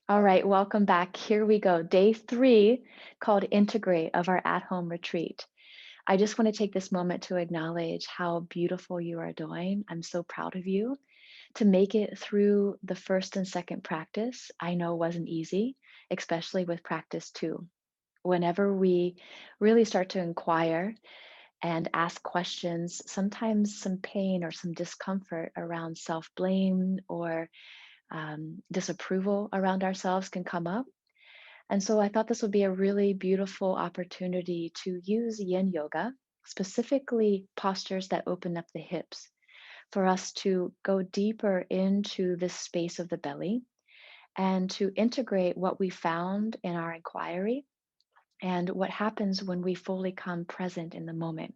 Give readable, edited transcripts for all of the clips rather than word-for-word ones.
All right, welcome back. Here we go. Day 3 called Integrate of our at home retreat. I just want to take this moment to acknowledge how beautiful you are doing. I'm so proud of you. To make it through the first and second practice, I know wasn't easy, especially with practice 2. Whenever we really start to inquire and ask questions, sometimes some pain or some discomfort around self blame or disapproval around ourselves can come up. And so I thought this would be a really beautiful opportunity to use yin yoga, specifically postures that open up the hips, for us to go deeper into this space of the belly and to integrate what we found in our inquiry and what happens when we fully come present in the moment.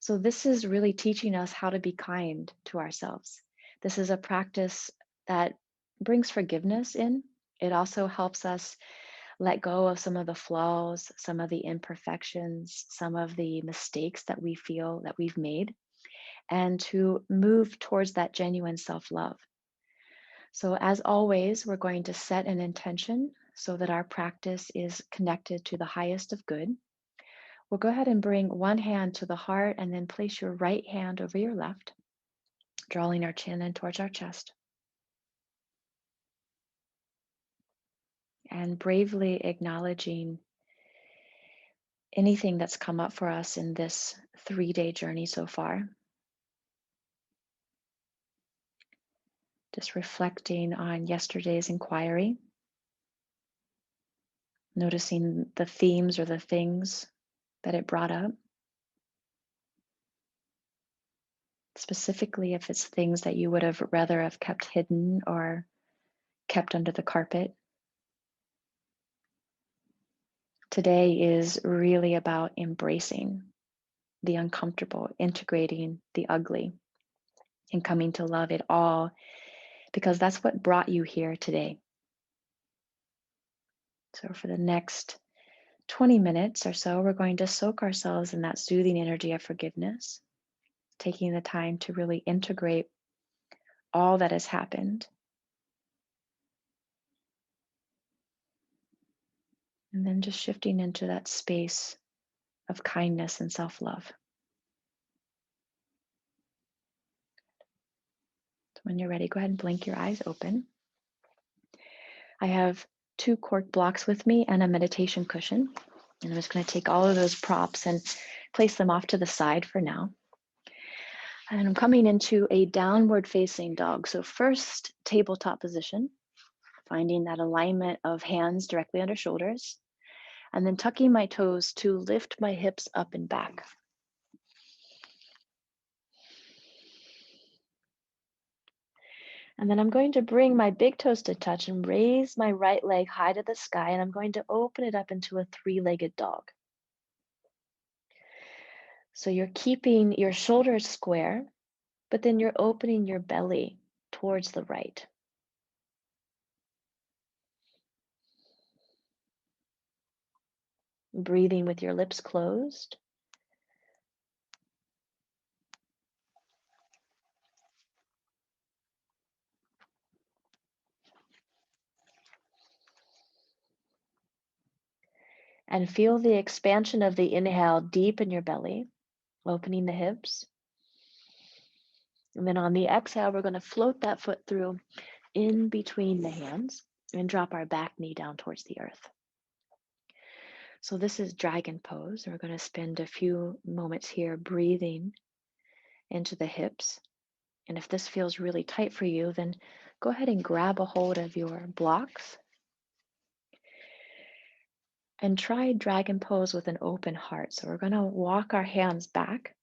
So, this is really teaching us how to be kind to ourselves. This is a practice that brings forgiveness in. It also helps us let go of some of the flaws, some of the imperfections, some of the mistakes that we feel that we've made, and to move towards that genuine self love. So, as always, we're going to set an intention so that our practice is connected to the highest of good. We'll go ahead and bring one hand to the heart and then place your right hand over your left, drawing our chin in towards our chest, and bravely acknowledging anything that's come up for us in this 3-day journey so far. Just reflecting on yesterday's inquiry, noticing the themes or the things that it brought up. Specifically, if it's things that you would have rather have kept hidden or kept under the carpet. Today is really about embracing the uncomfortable, integrating the ugly, and coming to love it all because that's what brought you here today. So, for the next 20 minutes or so, we're going to soak ourselves in that soothing energy of forgiveness, taking the time to really integrate all that has happened. And then just shifting into that space of kindness and self love. So when you're ready, go ahead and blink your eyes open. I have 2 cork blocks with me and a meditation cushion. And I'm just going to take all of those props and place them off to the side for now. And I'm coming into a downward facing dog. So, first, tabletop position, finding that alignment of hands directly under shoulders, and then tucking my toes to lift my hips up and back. And then I'm going to bring my big toes to touch and raise my right leg high to the sky, and I'm going to open it up into a 3-legged dog. So you're keeping your shoulders square, but then you're opening your belly towards the right. Breathing with your lips closed. And feel the expansion of the inhale deep in your belly, opening the hips. And then on the exhale, we're going to float that foot through in between the hands and drop our back knee down towards the earth. So this is dragon pose. We're going to spend a few moments here breathing into the hips. And if this feels really tight for you, then go ahead and grab a hold of your blocks and try dragon pose with an open heart. So we're going to walk our hands back,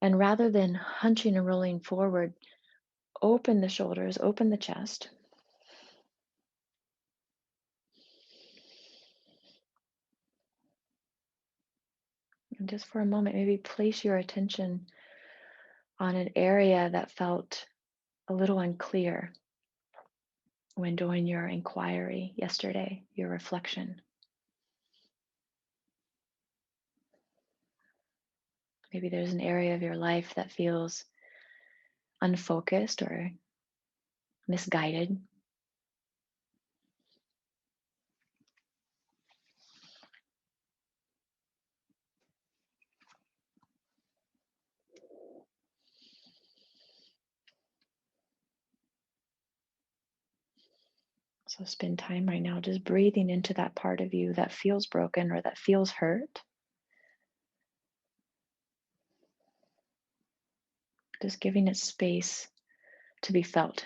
and rather than hunching and rolling forward, open the shoulders, open the chest. And just for a moment, maybe place your attention on an area that felt a little unclear when doing your inquiry yesterday, your reflection. Maybe there's an area of your life that feels unfocused or misguided. So spend time right now just breathing into that part of you that feels broken or that feels hurt. Just giving it space to be felt.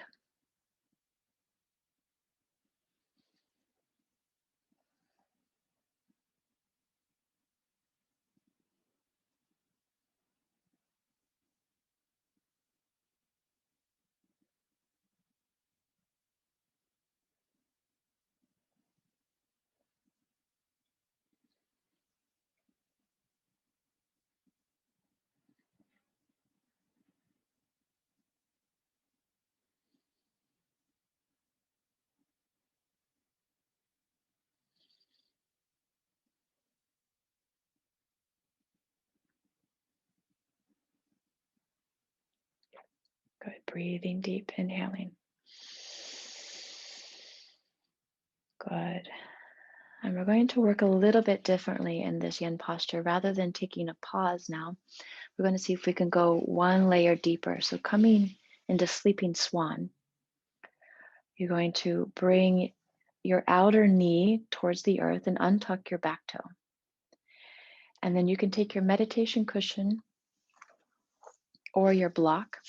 Good. Breathing deep, inhaling. Good. And we're going to work a little bit differently in this yin posture. Rather than taking a pause now, we're going to see if we can go one layer deeper. So coming into sleeping swan, you're going to bring your outer knee towards the earth and untuck your back toe. And then you can take your meditation cushion or your block,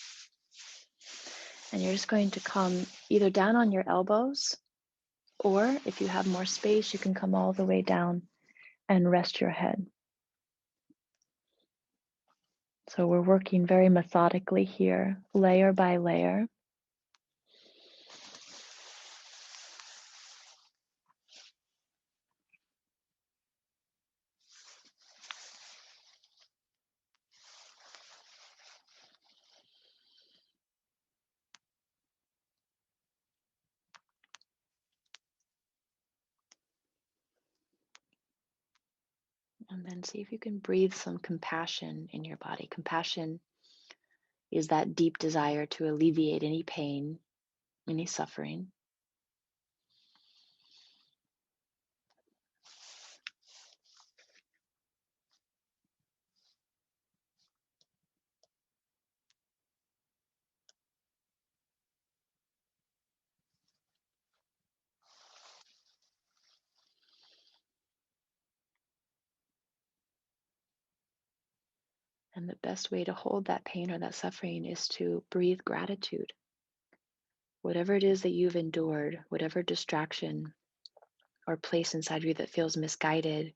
and you're just going to come either down on your elbows, or if you have more space, you can come all the way down and rest your head. So we're working very methodically here, layer by layer. And then see if you can breathe some compassion in your body. Compassion is that deep desire to alleviate any pain, any suffering. And the best way to hold that pain or that suffering is to breathe gratitude. Whatever it is that you've endured, whatever distraction or place inside you that feels misguided,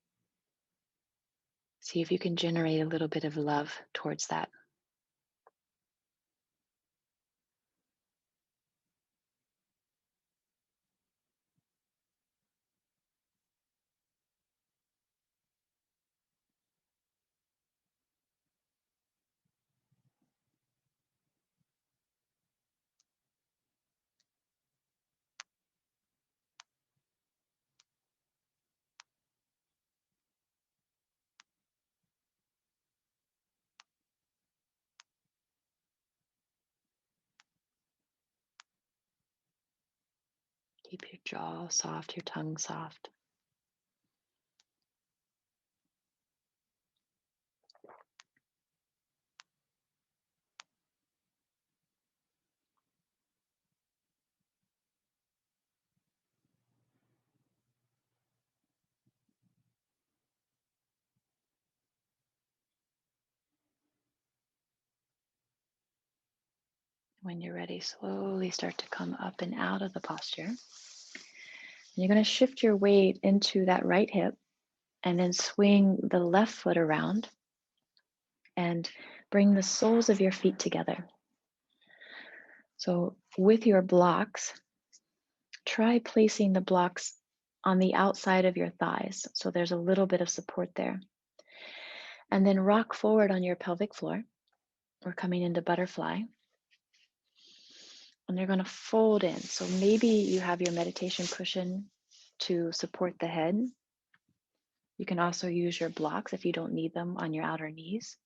see if you can generate a little bit of love towards that. Keep your jaw soft, your tongue soft. When you're ready, slowly start to come up and out of the posture. And you're going to shift your weight into that right hip and then swing the left foot around and bring the soles of your feet together. So with your blocks, try placing the blocks on the outside of your thighs. So there's a little bit of support there. And then rock forward on your pelvic floor. We're coming into butterfly. And you're going to fold in. So maybe you have your meditation cushion to support the head. You can also use your blocks if you don't need them on your outer knees.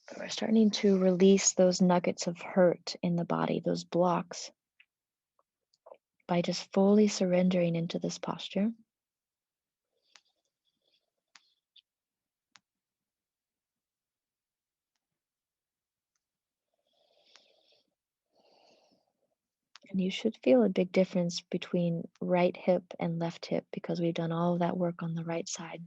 But we're starting to release those nuggets of hurt in the body, those blocks, by just fully surrendering into this posture. And you should feel a big difference between right hip and left hip because we've done all of that work on the right side.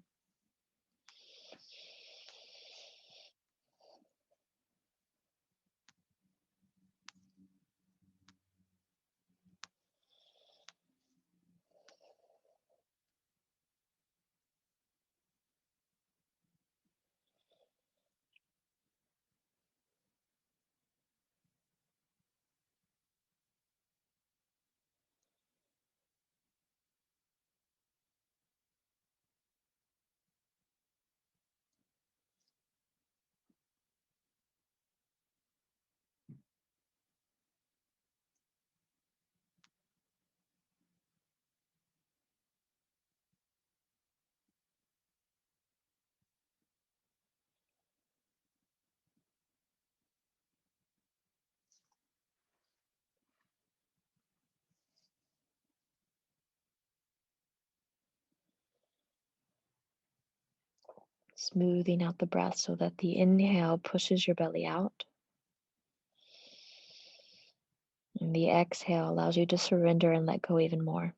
Smoothing out the breath so that the inhale pushes your belly out, and the exhale allows you to surrender and let go even more.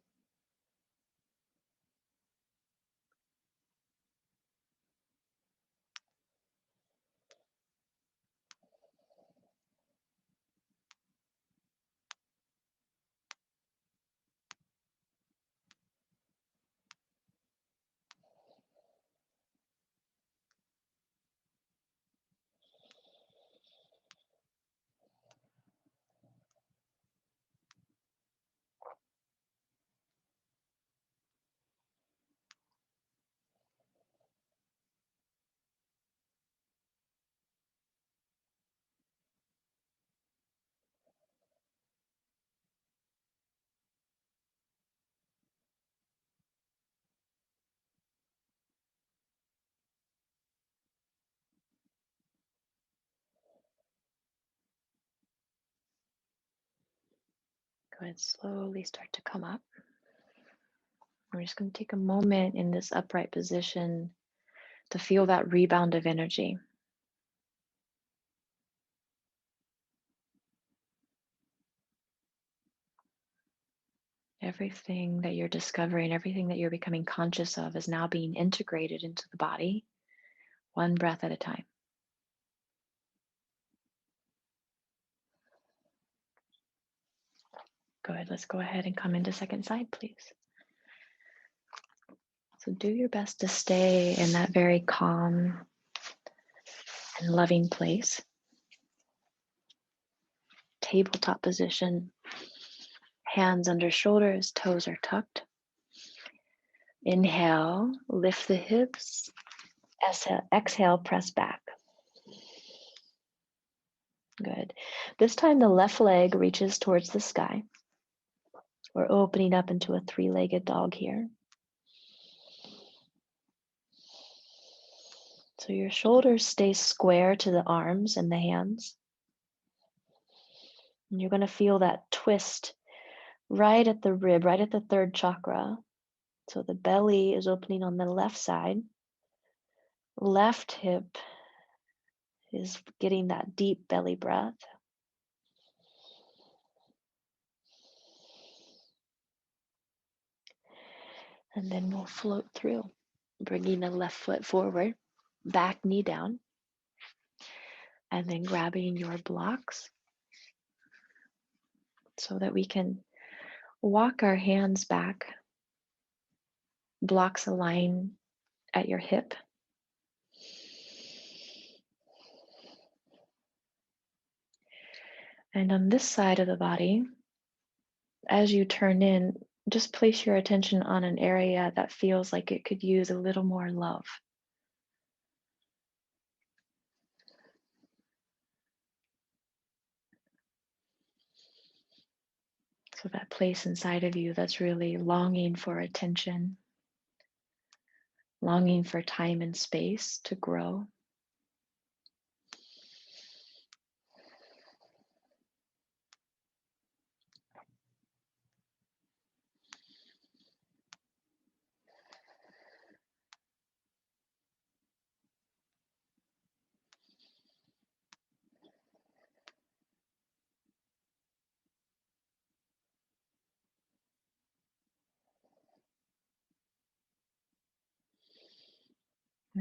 Go ahead, slowly start to come up. We're just going to take a moment in this upright position to feel that rebound of energy. Everything that you're discovering, everything that you're becoming conscious of is now being integrated into the body, one breath at a time. Good. Let's go ahead and come into second side, please. So do your best to stay in that very calm and loving place. Tabletop position, hands under shoulders, toes are tucked. Inhale, lift the hips. Exhale, press back. Good. This time the left leg reaches towards the sky. We're opening up into a three-legged dog here. So your shoulders stay square to the arms and the hands. And you're going to feel that twist right at the rib, right at the third chakra. So the belly is opening on the left side. Left hip is getting that deep belly breath. And then we'll float through, bringing the left foot forward, back knee down, and then grabbing your blocks so that we can walk our hands back. Blocks align at your hip. And on this side of the body, as you turn in, just place your attention on an area that feels like it could use a little more love. So that place inside of you that's really longing for attention, longing for time and space to grow.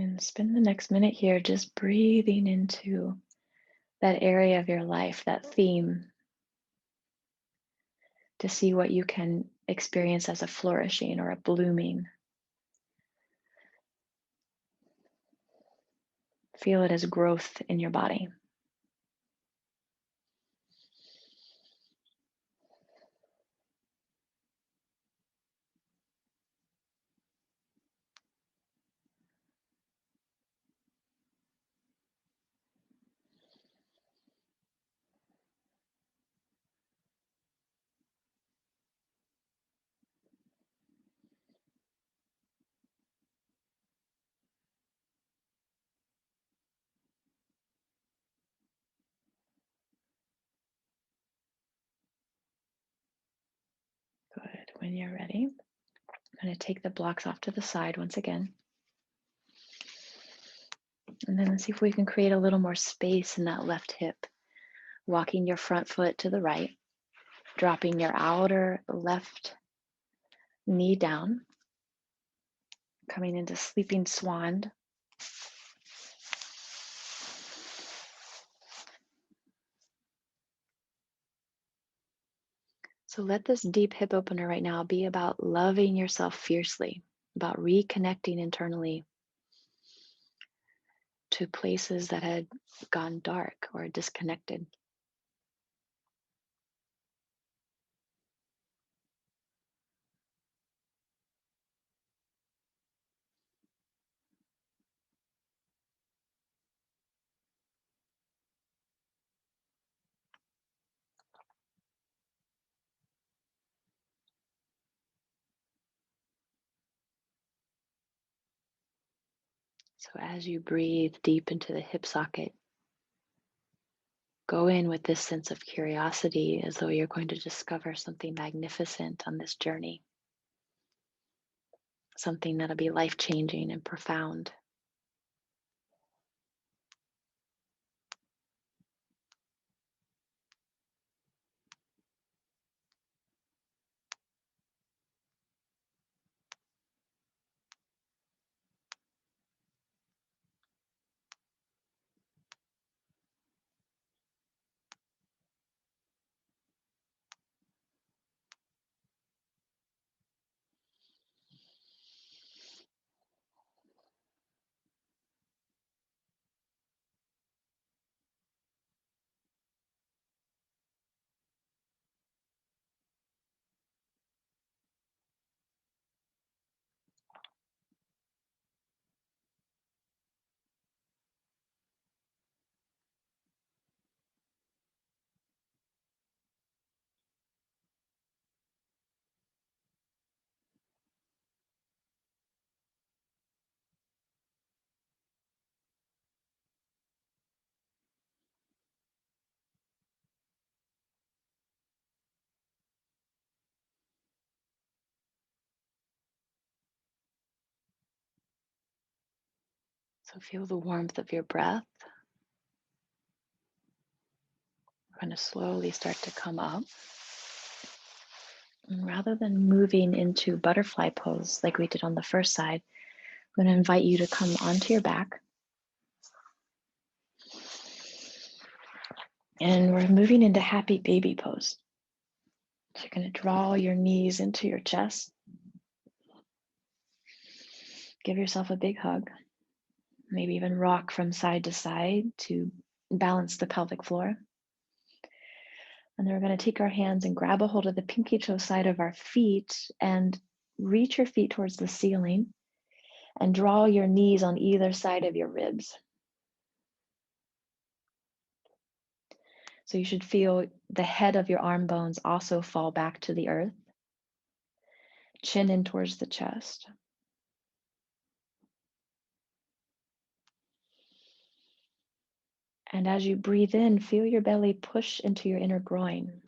And spend the next minute here just breathing into that area of your life, that theme, to see what you can experience as a flourishing or a blooming. Feel it as growth in your body. Good. When you're ready, I'm going to take the blocks off to the side once again. And then let's see if we can create a little more space in that left hip. Walking your front foot to the right, dropping your outer left knee down, coming into sleeping swan. So let this deep hip opener right now be about loving yourself fiercely, about reconnecting internally to places that had gone dark or disconnected. So as you breathe deep into the hip socket, go in with this sense of curiosity as though you're going to discover something magnificent on this journey, something that'll be life changing and profound. So feel the warmth of your breath. We're going to slowly start to come up. And rather than moving into butterfly pose like we did on the first side, I'm going to invite you to come onto your back. And we're moving into happy baby pose. So you're going to draw your knees into your chest. Give yourself a big hug. Maybe even rock from side to side to balance the pelvic floor. And then we're going to take our hands and grab a hold of the pinky toe side of our feet and reach your feet towards the ceiling and draw your knees on either side of your ribs. So you should feel the head of your arm bones also fall back to the earth, chin in towards the chest. And as you breathe in, feel your belly push into your inner groin.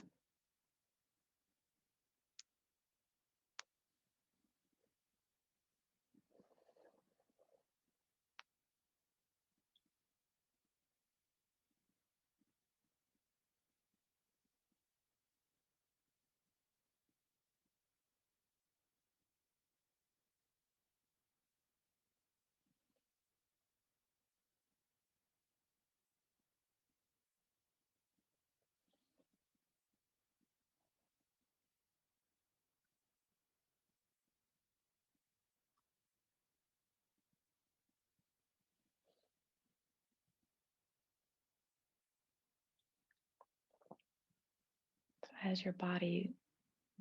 as your body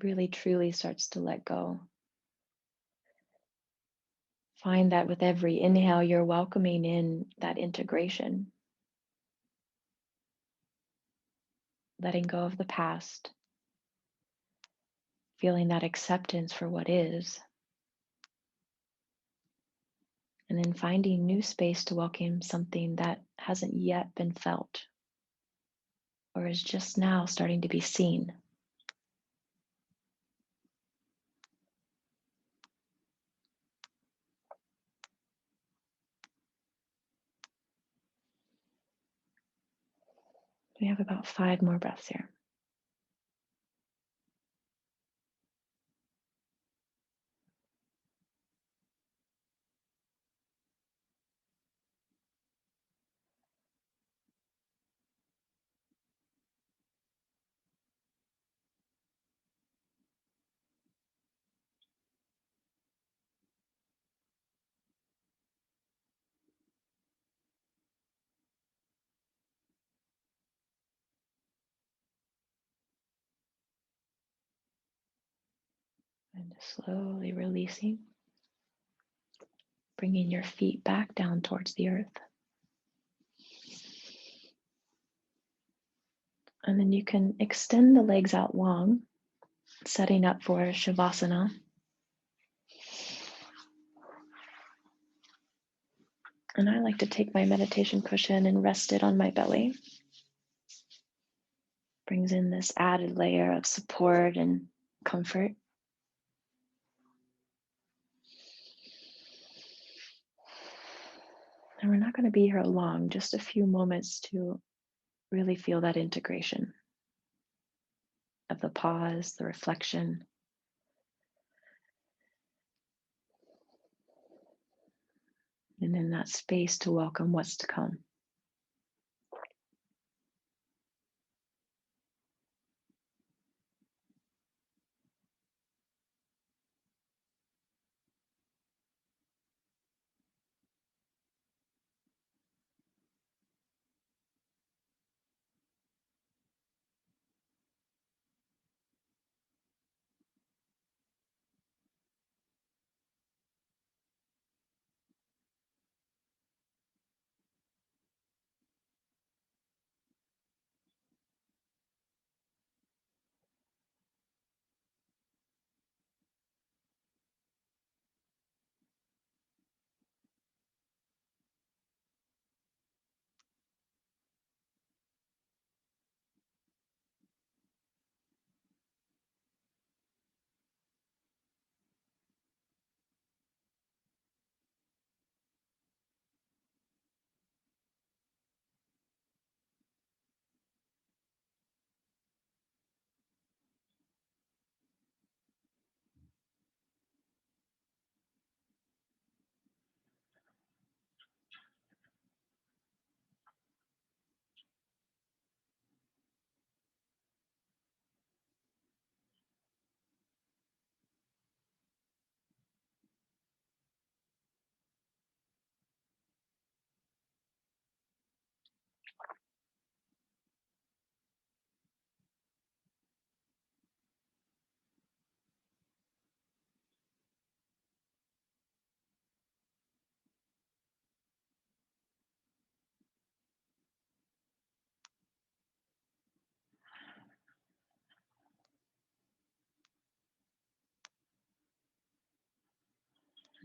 really truly starts to let go. Find that with every inhale, you're welcoming in that integration, letting go of the past, feeling that acceptance for what is, and then finding new space to welcome something that hasn't yet been felt or is just now starting to be seen. We have about 5 more breaths here. And just slowly releasing, bringing your feet back down towards the earth. And then you can extend the legs out long, setting up for Shavasana. And I like to take my meditation cushion and rest it on my belly. Brings in this added layer of support and comfort. And we're not going to be here long, just a few moments to really feel that integration of the pause, the reflection, and in that space to welcome what's to come.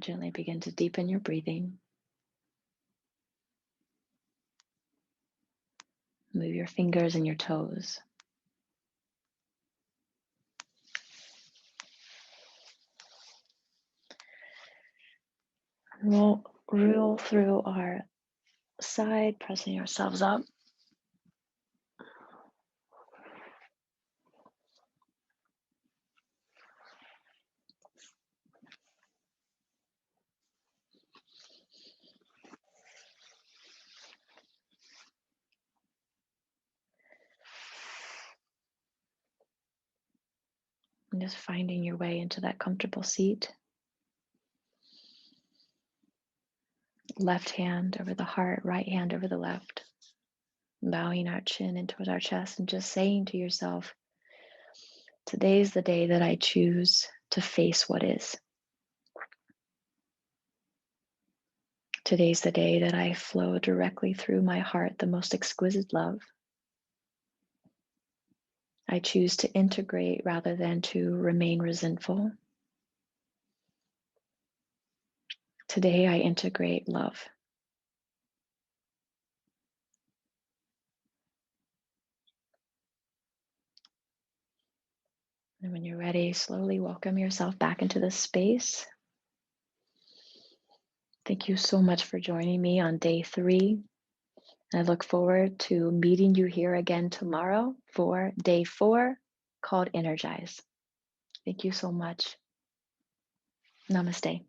Gently begin to deepen your breathing. Move your fingers and your toes. Roll through our side, pressing ourselves up. And just finding your way into that comfortable seat. Left hand over the heart, right hand over the left. Bowing our chin in towards our chest and just saying to yourself, Today's the day that I choose to face what is. Today's the day that I flow directly through my heart the most exquisite love. I choose to integrate rather than to remain resentful. Today, I integrate love. And when you're ready, slowly welcome yourself back into this space. Thank you so much for joining me on day 3. I look forward to meeting you here again tomorrow for day 4 called Energize. Thank you so much. Namaste.